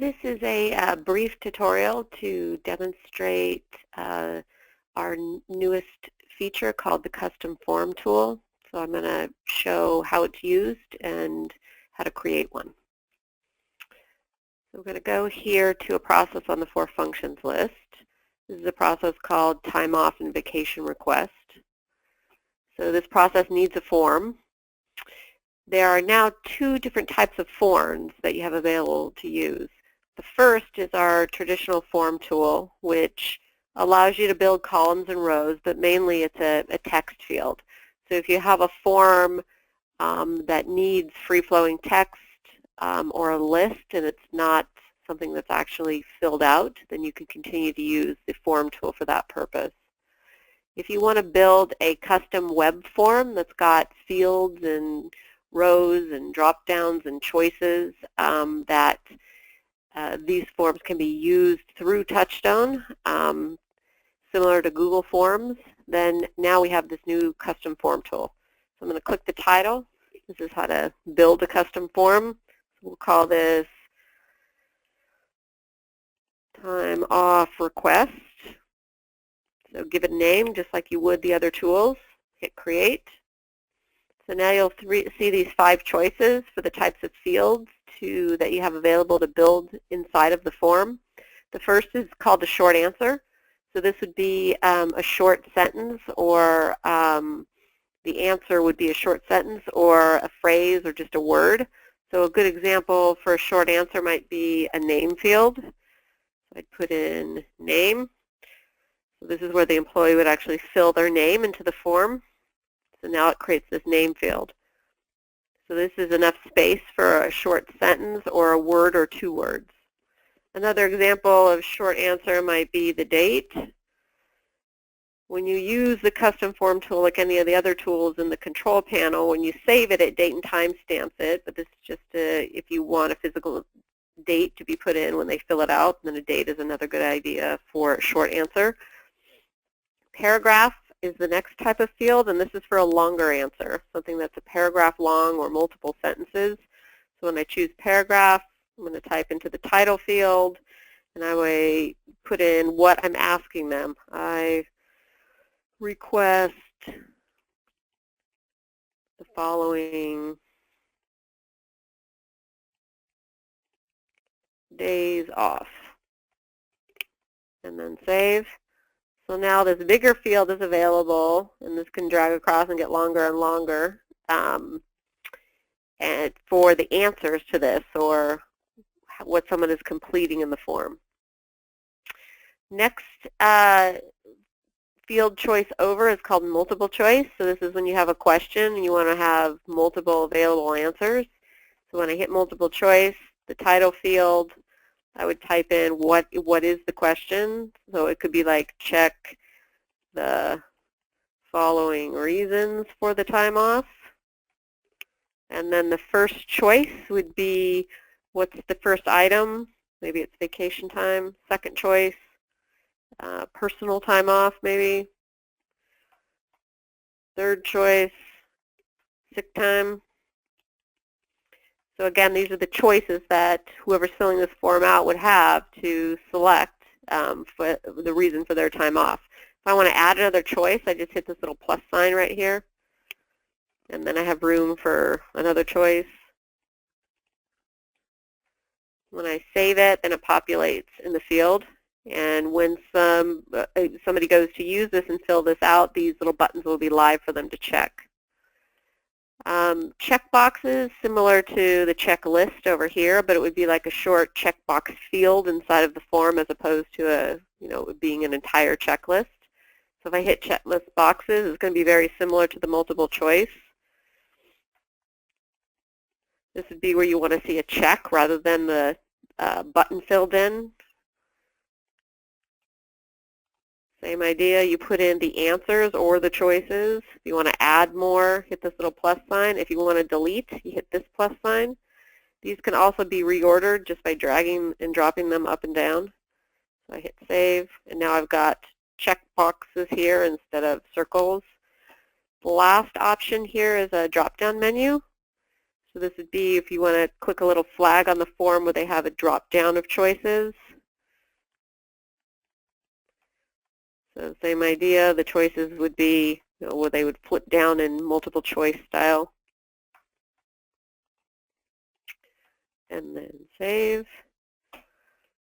This is a brief tutorial to demonstrate our newest feature called the Custom Form tool. So I'm going to show how it's used and how to create one. So we're going to go here to a process on the For Functions list. This is a process called Time Off and Vacation Request. So this process needs a form. There are now two different types of forms that you have available to use. The first is our traditional form tool, which allows you to build columns and rows, but mainly it's a text field. So if you have a form that needs free-flowing text or a list and it's not something that's actually filled out, then you can continue to use the form tool for that purpose. If you want to build a custom web form that's got fields and rows and drop-downs and choices these forms can be used through Touchstone, similar to Google Forms, then now we have this new custom form tool. So I'm going to click the title. This is how to build a custom form. So we'll call this Time Off Request. So give it a name just like you would the other tools. Hit Create. So now you'll see these 5 choices for the types of fields that you have available to build inside of the form. The first is called the short answer. So this would be a short sentence, or the answer would be a short sentence or a phrase or just a word. So a good example for a short answer might be a name field. So I'd put in name. So this is where the employee would actually fill their name into the form. So now it creates this name field. So this is enough space for a short sentence or a word or 2 words. Another example of short answer might be the date. When you use the custom form tool like any of the other tools in the control panel, when you save it, date and time stamps it, but this is just if you want a physical date to be put in when they fill it out, then a date is another good idea for a short answer. Paragraph is the next type of field, and this is for a longer answer, something that's a paragraph long or multiple sentences. So when I choose paragraph, I'm going to type into the title field, and I will put in what I'm asking them. I request the following days off, and then save. So now this bigger field is available, and this can drag across and get longer and longer, and for the answers to this or what someone is completing in the form. Next field choice over is called multiple choice. So this is when you have a question and you want to have multiple available answers. So when I hit multiple choice, the title field, I would type in what is the question. So it could be like check the following reasons for the time off. And then the first choice would be what's the first item. Maybe it's vacation time. Second choice, personal time off maybe. Third choice, sick time. So again, these are the choices that whoever's filling this form out would have to select for the reason for their time off. If I want to add another choice, I just hit this little plus sign right here. And then I have room for another choice. When I save it, then it populates in the field. And when somebody goes to use this and fill this out, these little buttons will be live for them to check. Checkboxes, similar to the checklist over here, but it would be like a short checkbox field inside of the form as opposed to being an entire checklist. So if I hit checklist boxes, it's going to be very similar to the multiple choice. This would be where you want to see a check rather than the button filled in. Same idea, you put in the answers or the choices. If you want to add more, hit this little plus sign. If you want to delete, you hit this plus sign. These can also be reordered just by dragging and dropping them up and down. So I hit save, and now I've got check boxes here instead of circles. The last option here is a drop-down menu. So this would be if you want to click a little flag on the form where they have a drop-down of choices. So same idea, the choices would be, where they would flip down in multiple choice style. And then save.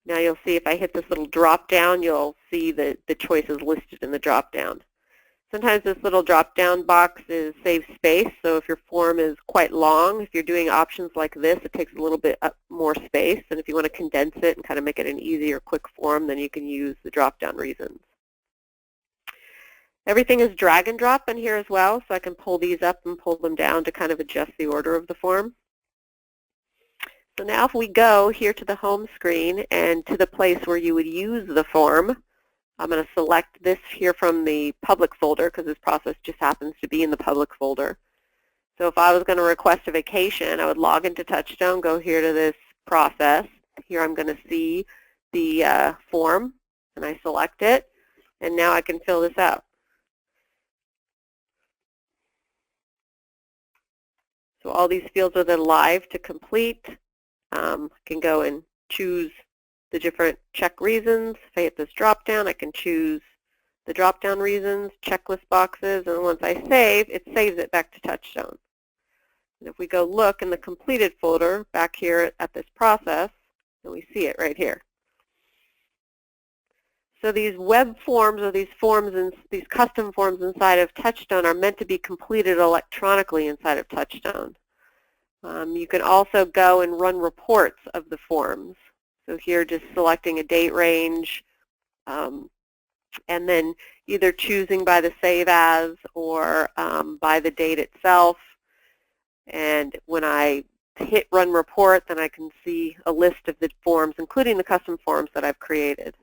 Now you'll see if I hit this little drop-down, you'll see the choices listed in the drop-down. Sometimes this little drop-down box saves space, so if your form is quite long, if you're doing options like this, it takes a little bit more space, and if you want to condense it and kind of make it an easier, quick form, then you can use the drop-down reasons. Everything is drag and drop in here as well, so I can pull these up and pull them down to kind of adjust the order of the form. So now if we go here to the home screen and to the place where you would use the form, I'm going to select this here from the public folder because this process just happens to be in the public folder. So if I was going to request a vacation, I would log into Touchstone, go here to this process. Here I'm going to see the form, and I select it, and now I can fill this out. So all these fields are then live to complete. I can go and choose the different check reasons. If I hit this drop-down, I can choose the drop-down reasons, checklist boxes, and once I save, it saves it back to Touchstone. And if we go look in the completed folder back here at this process, and we see it right here. So these web forms or these forms and these custom forms inside of Touchstone are meant to be completed electronically inside of Touchstone. You can also go and run reports of the forms. So here just selecting a date range and then either choosing by the save as or by the date itself. And when I hit run report, then I can see a list of the forms, including the custom forms that I've created.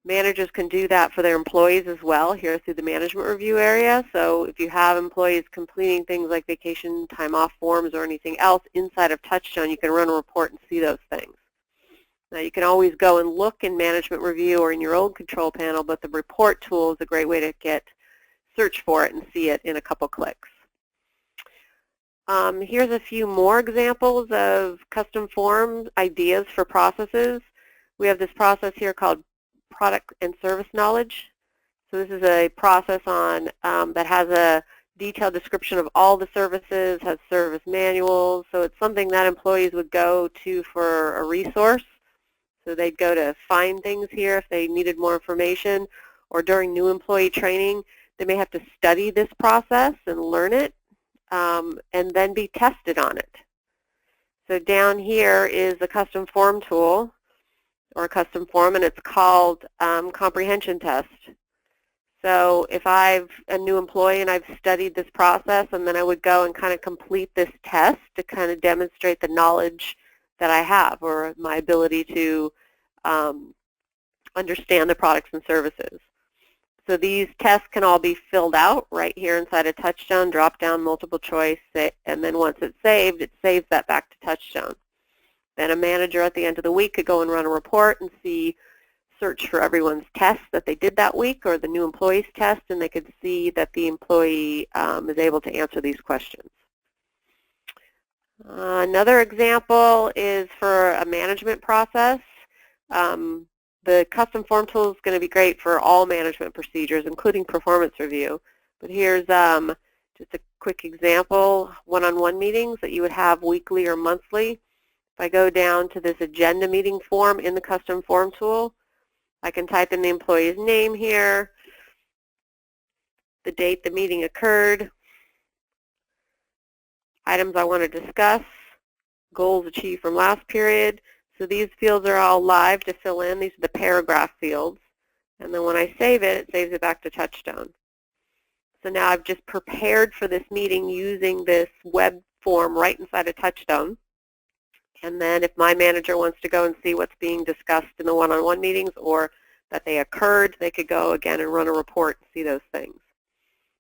Managers can do that for their employees as well here through the management review area. So if you have employees completing things like vacation, time off forms, or anything else inside of Touchstone, you can run a report and see those things. Now you can always go and look in management review or in your own control panel, but the report tool is a great way to search for it and see it in a couple clicks. Here's a few more examples of custom form ideas for processes. We have this process here called product and service knowledge. So this is a process on that has a detailed description of all the services, has service manuals. So it's something that employees would go to for a resource. So they'd go to find things here if they needed more information, or during new employee training, they may have to study this process and learn it and then be tested on it. So down here is the custom form tool, or a custom form, and it's called Comprehension Test. So if I've a new employee and I've studied this process, and then I would go and kind of complete this test to kind of demonstrate the knowledge that I have or my ability to understand the products and services. So these tests can all be filled out right here inside of Touchstone, drop down multiple choice, and then once it's saved, it saves that back to Touchstone. Then a manager at the end of the week could go and run a report and search for everyone's tests that they did that week or the new employee's test, and they could see that the employee is able to answer these questions. Another example is for a management process. The custom form tool is going to be great for all management procedures, including performance review. But here's just a quick example, one-on-one meetings that you would have weekly or monthly. If I go down to this agenda meeting form in the custom form tool, I can type in the employee's name here, the date the meeting occurred, items I want to discuss, goals achieved from last period. So these fields are all live to fill in. These are the paragraph fields. And then when I save it, it saves it back to Touchstone. So now I've just prepared for this meeting using this web form right inside of Touchstone. And then if my manager wants to go and see what's being discussed in the one-on-one meetings or that they occurred, they could go again and run a report and see those things.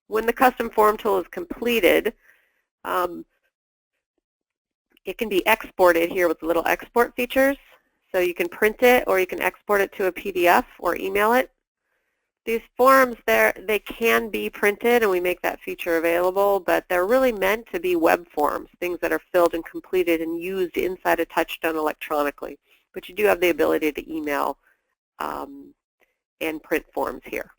When the custom form tool is completed, it can be exported here with the little export features. So you can print it or you can export it to a PDF or email it. These forms, they can be printed, and we make that feature available, but they're really meant to be web forms, things that are filled and completed and used inside a Touchstone electronically. But you do have the ability to email and print forms here.